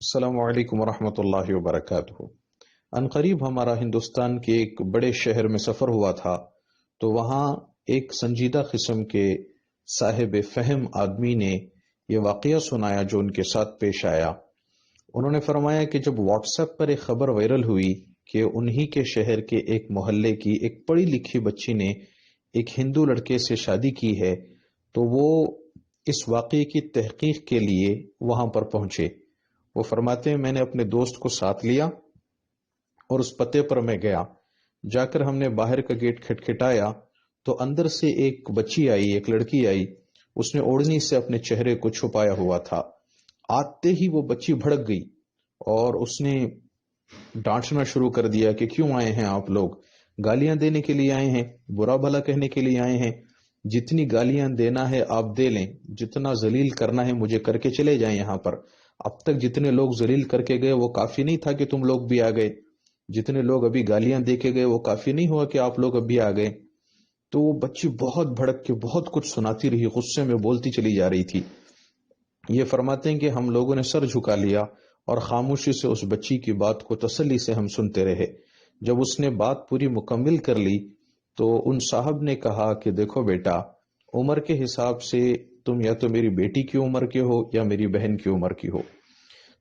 السلام علیکم ورحمۃ اللہ وبرکاتہ۔ ان قریب ہمارا ہندوستان کے ایک بڑے شہر میں سفر ہوا تھا، تو وہاں ایک سنجیدہ قسم کے صاحب فہم آدمی نے یہ واقعہ سنایا جو ان کے ساتھ پیش آیا۔ انہوں نے فرمایا کہ جب واٹس ایپ پر ایک خبر وائرل ہوئی کہ انہی کے شہر کے ایک محلے کی ایک پڑھی لکھی بچی نے ایک ہندو لڑکے سے شادی کی ہے، تو وہ اس واقعے کی تحقیق کے لیے وہاں پر پہنچے۔ وہ فرماتے ہیں میں نے اپنے دوست کو ساتھ لیا اور اس پتے پر میں گیا۔ جا کر ہم نے باہر کا گیٹ کھٹکھٹایا تو اندر سے ایک بچی آئی، ایک لڑکی آئی۔ اس نے اوڑھنی سے اپنے چہرے کو چھپایا ہوا تھا۔ آتے ہی وہ بچی بھڑک گئی اور اس نے ڈانٹنا شروع کر دیا کہ کیوں آئے ہیں آپ لوگ؟ گالیاں دینے کے لیے آئے ہیں؟ برا بھلا کہنے کے لیے آئے ہیں؟ جتنی گالیاں دینا ہے آپ دے لیں، جتنا ذلیل کرنا ہے مجھے کر کے چلے جائیں یہاں پر۔ اب تک جتنے لوگ ذلیل کر کے گئے وہ کافی نہیں تھا کہ تم لوگ بھی آ گئے، جتنے لوگ ابھی گالیاں دے کے گئے وہ کافی نہیں ہوا کہ آپ لوگ ابھی آ گئے۔ تو وہ بچی بہت بھڑک کے بہت کچھ سناتی رہی، غصے میں بولتی چلی جا رہی تھی۔ یہ فرماتے ہیں کہ ہم لوگوں نے سر جھکا لیا اور خاموشی سے اس بچی کی بات کو تسلی سے ہم سنتے رہے۔ جب اس نے بات پوری مکمل کر لی تو ان صاحب نے کہا کہ دیکھو بیٹا، عمر کے حساب سے تم یا تو میری بیٹی کی عمر کے ہو یا میری بہن کی عمر کی ہو،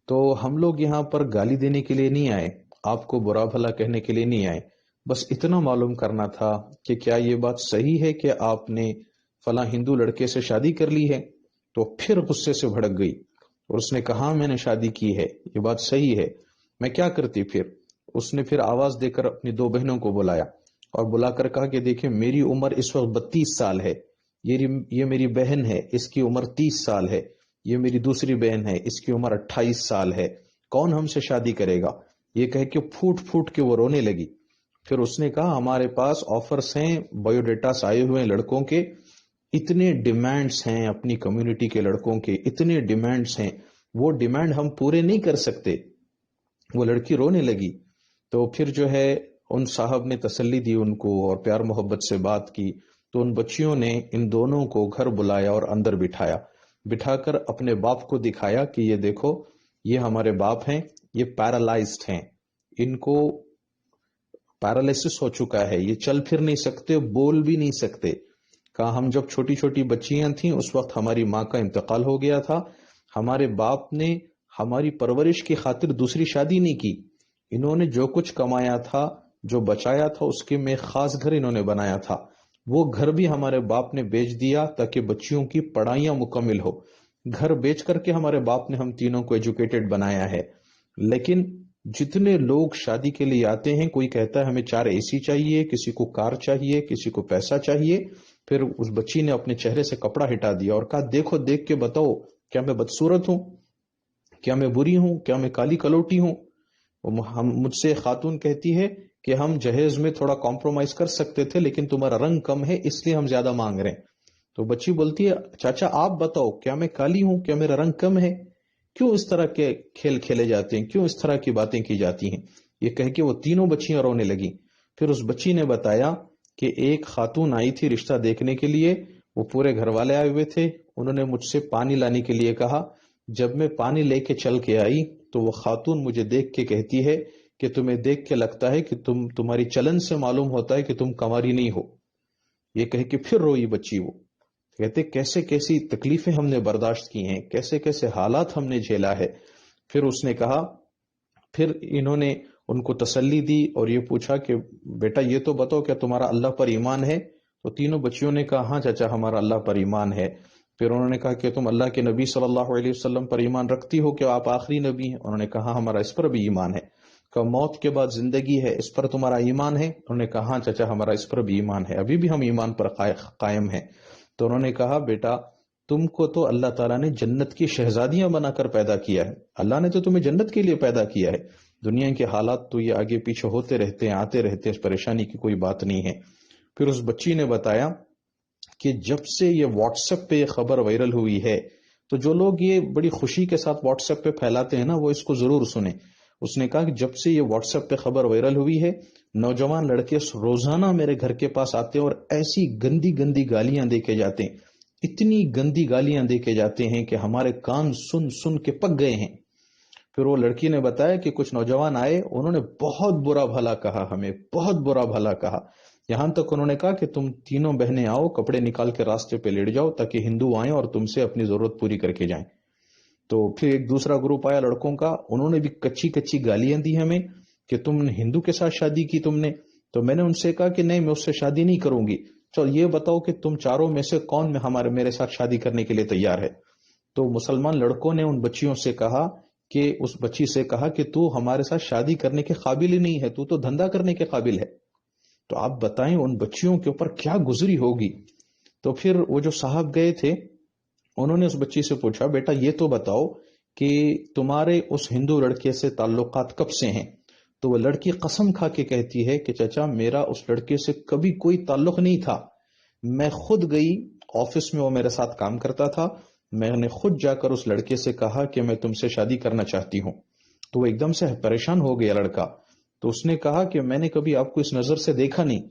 تو ہم لوگ یہاں پر گالی دینے کے لیے نہیں آئے، آپ کو برا بھلا کہنے کے لیے نہیں آئے، بس اتنا معلوم کرنا تھا کہ کیا یہ بات صحیح ہے کہ آپ نے فلاں ہندو لڑکے سے شادی کر لی ہے؟ تو پھر غصے سے بھڑک گئی اور اس نے کہا میں نے شادی کی ہے، یہ بات صحیح ہے، میں کیا کرتی پھر؟ اس نے پھر آواز دے کر اپنی دو بہنوں کو بلایا اور بلا کر کہا کہ دیکھیں میری عمر اس وقت 32 سال ہے، یہ میری بہن ہے، اس کی عمر 30 سال ہے، یہ میری دوسری بہن ہے، اس کی عمر 28 سال ہے، کون ہم سے شادی کرے گا؟ یہ کہہ کے پھوٹ پھوٹ کے وہ رونے لگی۔ پھر اس نے کہا ہمارے پاس آفرز ہیں، بایو ڈیٹاس آئے ہوئے ہیں لڑکوں کے، اتنے ڈیمانڈز ہیں اپنی کمیونٹی کے لڑکوں کے، اتنے ڈیمانڈز ہیں، وہ ڈیمانڈ ہم پورے نہیں کر سکتے۔ وہ لڑکی رونے لگی۔ تو پھر جو ہے ان صاحب نے تسلی دی ان کو اور پیار محبت سے بات کی، تو ان بچیوں نے ان دونوں کو گھر بلایا اور اندر بٹھایا، بٹھا کر اپنے باپ کو دکھایا کہ یہ دیکھو یہ ہمارے باپ ہیں، یہ پیرالائزڈ ہیں، ان کو پیرالائسس ہو چکا ہے، یہ چل پھر نہیں سکتے، بول بھی نہیں سکتے۔ کہا ہم جب چھوٹی چھوٹی بچیاں تھیں اس وقت ہماری ماں کا انتقال ہو گیا تھا، ہمارے باپ نے ہماری پرورش کی خاطر دوسری شادی نہیں کی، انہوں نے جو کچھ کمایا تھا، جو بچایا تھا، اس کے میں خاص گھر انہوں نے بنایا تھا، وہ گھر بھی ہمارے باپ نے بیچ دیا تاکہ بچیوں کی پڑھائیاں مکمل ہو۔ گھر بیچ کر کے ہمارے باپ نے ہم تینوں کو ایجوکیٹڈ بنایا ہے۔ لیکن جتنے لوگ شادی کے لیے آتے ہیں، کوئی کہتا ہے ہمیں 4 AC چاہیے، کسی کو کار چاہیے، کسی کو پیسہ چاہیے۔ پھر اس بچی نے اپنے چہرے سے کپڑا ہٹا دیا اور کہا دیکھو دیکھ کے بتاؤ کیا میں بدصورت ہوں، کیا میں بری ہوں، کیا میں کالی کلوٹی ہوں؟ مجھ سے خاتون کہتی ہے کہ ہم جہیز میں تھوڑا کمپرومائز کر سکتے تھے لیکن تمہارا رنگ کم ہے اس لیے ہم زیادہ مانگ رہے ہیں۔ تو بچی بولتی ہے چاچا آپ بتاؤ کیا میں کالی ہوں، کیا میرا رنگ کم ہے؟ کیوں اس طرح کے کھیل کھیلے جاتے ہیں، کیوں اس طرح کی باتیں کی جاتی ہیں؟ یہ کہہ کے وہ تینوں بچیاں رونے لگی۔ پھر اس بچی نے بتایا کہ ایک خاتون آئی تھی رشتہ دیکھنے کے لیے، وہ پورے گھر والے آئے ہوئے تھے، انہوں نے مجھ سے پانی لانے کے لیے کہا، جب میں پانی لے کے چل کے آئی تو وہ خاتون مجھے دیکھ کے کہتی ہے کہ تمہیں دیکھ کے لگتا ہے کہ تمہاری چلن سے معلوم ہوتا ہے کہ تم کنواری نہیں ہو۔ یہ کہہ کے پھر روئی بچی۔ وہ کہتے کیسے کیسی تکلیفیں ہم نے برداشت کی ہیں، کیسے کیسے حالات ہم نے جھیلا ہے۔ پھر اس نے کہا، پھر انہوں نے ان کو تسلی دی اور یہ پوچھا کہ بیٹا یہ تو بتاؤ کیا تمہارا اللہ پر ایمان ہے؟ تو تینوں بچیوں نے کہا ہاں چاچا ہمارا اللہ پر ایمان ہے۔ پھر انہوں نے کہا کہ تم اللہ کے نبی صلی اللہ علیہ وسلم پر ایمان رکھتی ہو کہ آپ آخری نبی ہیں؟ انہوں نے کہا ہمارا اس پر بھی ایمان ہے۔ کہ موت کے بعد زندگی ہے، اس پر تمہارا ایمان ہے؟ انہوں نے کہا ہاں چاچا ہمارا اس پر بھی ایمان ہے، ابھی بھی ہم ایمان پر قائم ہیں۔ تو انہوں نے کہا بیٹا تم کو تو اللہ تعالیٰ نے جنت کی شہزادیاں بنا کر پیدا کیا ہے، اللہ نے تو تمہیں جنت کے لیے پیدا کیا ہے، دنیا کے حالات تو یہ آگے پیچھے ہوتے رہتے ہیں، آتے رہتے ہیں، اس پریشانی کی کوئی بات نہیں ہے۔ پھر اس بچی نے بتایا کہ جب سے یہ واٹس ایپ پہ یہ خبر وائرل ہوئی ہے تو جو لوگ یہ بڑی خوشی کے ساتھ واٹس ایپ پہ پھیلاتے ہیں نا وہ اس کو ضرور سنیں۔ اس نے کہا کہ جب سے یہ واٹس ایپ پہ خبر وائرل ہوئی ہے نوجوان لڑکے روزانہ میرے گھر کے پاس آتے ہیں اور ایسی گندی گندی گالیاں دے کے جاتے ہیں، اتنی گندی گالیاں دے کے جاتے ہیں کہ ہمارے کان سن سن کے پک گئے ہیں۔ پھر وہ لڑکی نے بتایا کہ کچھ نوجوان آئے، انہوں نے بہت برا بھلا کہا، ہمیں بہت برا بھلا کہا، یہاں تک انہوں نے کہا کہ تم تینوں بہنیں آؤ، کپڑے نکال کے راستے پہ لیٹ جاؤ تاکہ ہندو آئیں اور تم سے اپنی ضرورت پوری کر کے جائیں۔ تو پھر ایک دوسرا گروپ آیا لڑکوں کا، انہوں نے بھی کچی کچی گالیاں دی ہمیں کہ تم نے ہندو کے ساتھ شادی کی تم نے۔ تو میں نے ان سے کہا کہ نہیں، میں اس سے شادی نہیں کروں گی، چل یہ بتاؤ کہ تم چاروں میں سے کون میرے ساتھ شادی کرنے کے لیے تیار ہے؟ تو مسلمان لڑکوں نے ان بچیوں سے کہا کہ اس بچی سے کہا کہ تو ہمارے ساتھ شادی کرنے کے قابل ہی نہیں ہے، تو دھندا کرنے کے قابل ہے۔ تو آپ بتائیں ان بچیوں کے اوپر کیا گزری ہوگی۔ تو پھر وہ جو صاحب گئے تھے انہوں نے اس بچی سے پوچھا، بیٹا یہ تو بتاؤ کہ تمہارے اس ہندو لڑکے سے تعلقات کب سے ہیں؟ تو وہ لڑکی قسم کھا کے کہتی ہے کہ چچا میرا اس لڑکے سے کبھی کوئی تعلق نہیں تھا، میں خود گئی آفس میں، وہ میرے ساتھ کام کرتا تھا، میں نے خود جا کر اس لڑکے سے کہا کہ میں تم سے شادی کرنا چاہتی ہوں۔ تو وہ ایک دم سے پریشان ہو گیا لڑکا، تو اس نے کہا کہ میں نے کبھی آپ کو اس نظر سے دیکھا نہیں۔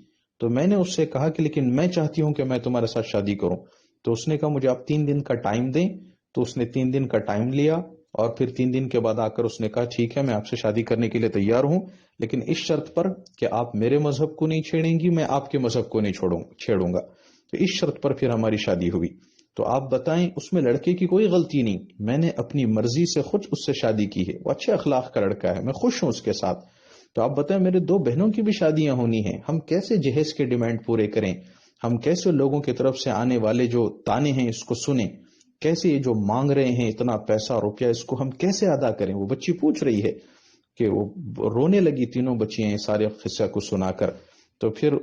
تو میں نے اس سے کہا کہ لیکن میں چاہتی ہوں کہ میں تمہارے ساتھ شادی کروں۔ تو اس نے کہا مجھے آپ 3 دن کا ٹائم دیں۔ تو اس نے 3 دن کا ٹائم لیا اور پھر 3 دن کے بعد آ کر اس نے کہا ٹھیک ہے میں آپ سے شادی کرنے کے لیے تیار ہوں، لیکن اس شرط پر کہ آپ میرے مذہب کو نہیں چھیڑیں گی، میں آپ کے مذہب کو نہیں چھیڑوں گا۔ تو اس شرط پر پھر ہماری شادی ہوئی۔ تو آپ بتائیں اس میں لڑکے کی کوئی غلطی نہیں، میں نے اپنی مرضی سے خود اس سے شادی کی ہے، وہ اچھے اخلاق کا لڑکا ہے، میں خوش ہوں اس کے ساتھ۔ تو آپ بتائیں میرے 2 بہنوں کی بھی شادیاں ہونی ہیں، ہم کیسے جہیز کے ڈیمانڈ پورے کریں؟ ہم کیسے لوگوں کی طرف سے آنے والے جو تانے ہیں اس کو سنیں؟ کیسے یہ جو مانگ رہے ہیں اتنا پیسہ روپیہ اس کو ہم کیسے ادا کریں؟ وہ بچی پوچھ رہی ہے کہ وہ رونے لگی، تینوں بچیاں سارے قصہ کو سنا کر۔ تو پھر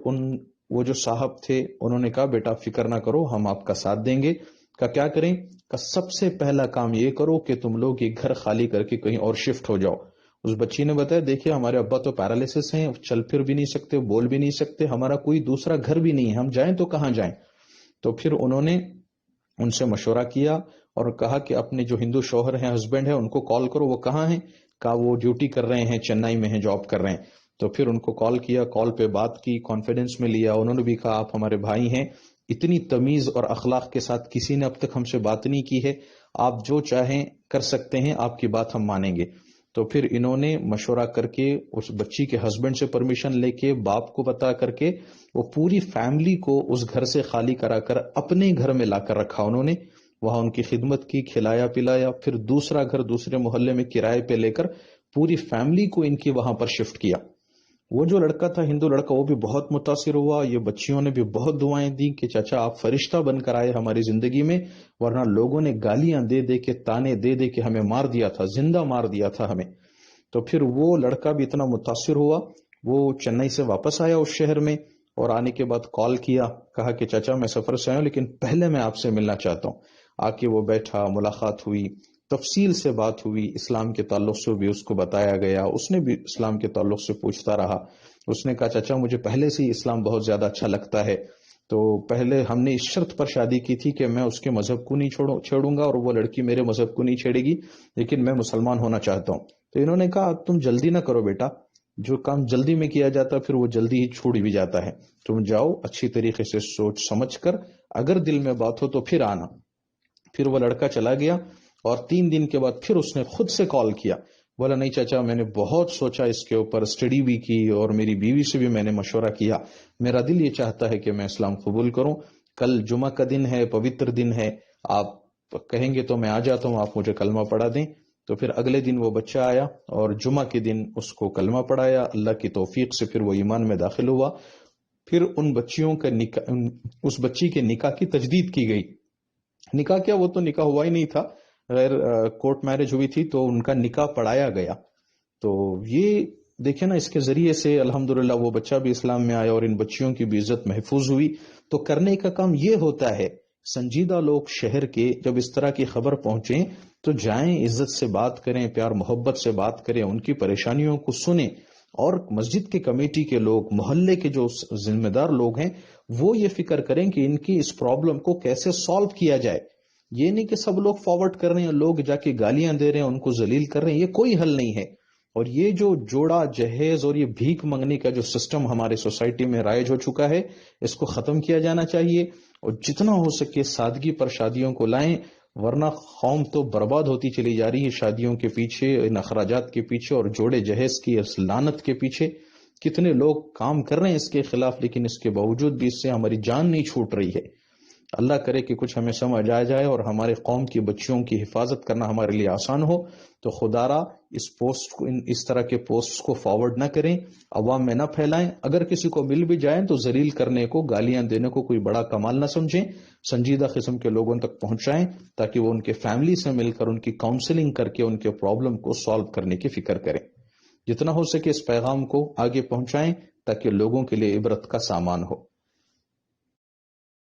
وہ جو صاحب تھے انہوں نے کہا بیٹا فکر نہ کرو، ہم آپ کا ساتھ دیں گے۔ کیا کریں؟ سب سے پہلا کام یہ کرو کہ تم لوگ یہ گھر خالی کر کے کہیں اور شفٹ ہو جاؤ۔ اس بچی نے بتایا دیکھیے ہمارے ابا تو پیرالیسس ہیں، چل پھر بھی نہیں سکتے، بول بھی نہیں سکتے، ہمارا کوئی دوسرا گھر بھی نہیں ہے، ہم جائیں تو کہاں جائیں؟ تو پھر انہوں نے ان سے مشورہ کیا اور کہا کہ اپنے جو ہندو شوہر ہیں، ہسبینڈ ہیں، ان کو کال کرو، وہ کہاں ہیں؟ کہا وہ ڈیوٹی کر رہے ہیں، چنئی میں ہیں، جاب کر رہے ہیں۔ تو پھر ان کو کال کیا، کال پہ بات کی، کانفیڈنس میں لیا، انہوں نے بھی کہا آپ ہمارے بھائی ہیں، اتنی تمیز اور اخلاق کے ساتھ کسی نے اب تک ہم سے بات نہیں کی ہے، آپ جو چاہیں کر سکتے ہیں، آپ کی بات ہم مانیں گے۔ تو پھر انہوں نے مشورہ کر کے اس بچی کے ہسبینڈ سے پرمیشن لے کے، باپ کو بتا کر کے، وہ پوری فیملی کو اس گھر سے خالی کرا کر اپنے گھر میں لا کر رکھا انہوں نے، وہاں ان کی خدمت کی، کھلایا پلایا، پھر دوسرا گھر دوسرے محلے میں کرائے پہ لے کر پوری فیملی کو ان کی وہاں پر شفٹ کیا۔ وہ جو لڑکا تھا ہندو لڑکا وہ بھی بہت متاثر ہوا، یہ بچیوں نے بھی بہت دعائیں دی کہ چچا آپ فرشتہ بن کر آئے ہماری زندگی میں، ورنہ لوگوں نے گالیاں دے دے کے، تانے دے دے کے ہمیں مار دیا تھا، زندہ مار دیا تھا ہمیں۔ تو پھر وہ لڑکا بھی اتنا متاثر ہوا، وہ چنئی سے واپس آیا اس شہر میں، اور آنے کے بعد کال کیا، کہا کہ چچا میں سفر سے آیا ہوں لیکن پہلے میں آپ سے ملنا چاہتا ہوں۔ آ کے وہ بیٹھا، ملاقات ہوئی، تفصیل سے بات ہوئی، اسلام کے تعلق سے بھی اس کو بتایا گیا، اس نے بھی اسلام کے تعلق سے پوچھتا رہا۔ اس نے کہا چچا مجھے پہلے سے ہی اسلام بہت زیادہ اچھا لگتا ہے، تو پہلے ہم نے اس شرط پر شادی کی تھی کہ میں اس کے مذہب کو نہیں چھیڑوں گا اور وہ لڑکی میرے مذہب کو نہیں چھیڑے گی، لیکن میں مسلمان ہونا چاہتا ہوں۔ تو انہوں نے کہا تم جلدی نہ کرو بیٹا، جو کام جلدی میں کیا جاتا پھر وہ جلدی ہی چھوڑ بھی جاتا ہے، تم جاؤ اچھی طریقے سے سوچ سمجھ کر، اگر دل میں بات ہو تو پھر آنا۔ پھر وہ لڑکا چلا گیا اور 3 دن کے بعد پھر اس نے خود سے کال کیا، بولا نہیں چچا میں نے بہت سوچا اس کے اوپر، اسٹڈی بھی کی اور میری بیوی سے بھی میں نے مشورہ کیا، میرا دل یہ چاہتا ہے کہ میں اسلام قبول کروں، کل جمعہ کا دن ہے، پوتر دن ہے، آپ کہیں گے تو میں آ جاتا ہوں، آپ مجھے کلمہ پڑھا دیں۔ تو پھر اگلے دن وہ بچہ آیا اور جمعہ کے دن اس کو کلمہ پڑھایا، اللہ کی توفیق سے پھر وہ ایمان میں داخل ہوا۔ پھر ان بچیوں کا نکاح، اس بچی کے نکاح کی تجدید کی گئی۔ نکاح کیا، وہ تو نکاح ہوا ہی نہیں تھا، غیر کورٹ میرج ہوئی تھی، تو ان کا نکاح پڑھایا گیا۔ تو یہ دیکھیں نا، اس کے ذریعے سے الحمدللہ وہ بچہ بھی اسلام میں آیا اور ان بچیوں کی بھی عزت محفوظ ہوئی۔ تو کرنے کا کام یہ ہوتا ہے، سنجیدہ لوگ شہر کے جب اس طرح کی خبر پہنچیں تو جائیں، عزت سے بات کریں، پیار محبت سے بات کریں، ان کی پریشانیوں کو سنیں، اور مسجد کے کمیٹی کے لوگ، محلے کے جو ذمہ دار لوگ ہیں وہ یہ فکر کریں کہ ان کی اس پرابلم کو کیسے سالو کیا جائے۔ یہ نہیں کہ سب لوگ فارورڈ کر رہے ہیں، لوگ جا کے گالیاں دے رہے ہیں، ان کو ذلیل کر رہے ہیں، یہ کوئی حل نہیں ہے۔ اور یہ جو جوڑا جہیز اور یہ بھیک منگنے کا جو سسٹم ہمارے سوسائٹی میں رائج ہو چکا ہے، اس کو ختم کیا جانا چاہیے، اور جتنا ہو سکے سادگی پر شادیوں کو لائیں۔ ورنہ قوم تو برباد ہوتی چلی جا رہی ہے شادیوں کے پیچھے، ان اخراجات کے پیچھے اور جوڑے جہیز کی اس لعنت کے پیچھے۔ کتنے لوگ کام کر رہے ہیں اس کے خلاف، لیکن اس کے باوجود بھی اس سے ہماری جان نہیں چھوٹ رہی ہے۔ اللہ کرے کہ کچھ ہمیں سمجھ آ جائے اور ہمارے قوم کی بچیوں کی حفاظت کرنا ہمارے لیے آسان ہو۔ تو خدارا اس طرح کے پوسٹ کو فارورڈ نہ کریں، عوام میں نہ پھیلائیں۔ اگر کسی کو مل بھی جائیں تو ذلیل کرنے کو، گالیاں دینے کو کوئی بڑا کمال نہ سمجھیں، سنجیدہ قسم کے لوگوں تک پہنچائیں تاکہ وہ ان کے فیملی سے مل کر ان کی کاؤنسلنگ کر کے ان کے پرابلم کو سالو کرنے کی فکر کریں۔ جتنا ہو سکے اس پیغام کو آگے پہنچائیں تاکہ لوگوں کے لیے عبرت کا سامان ہو۔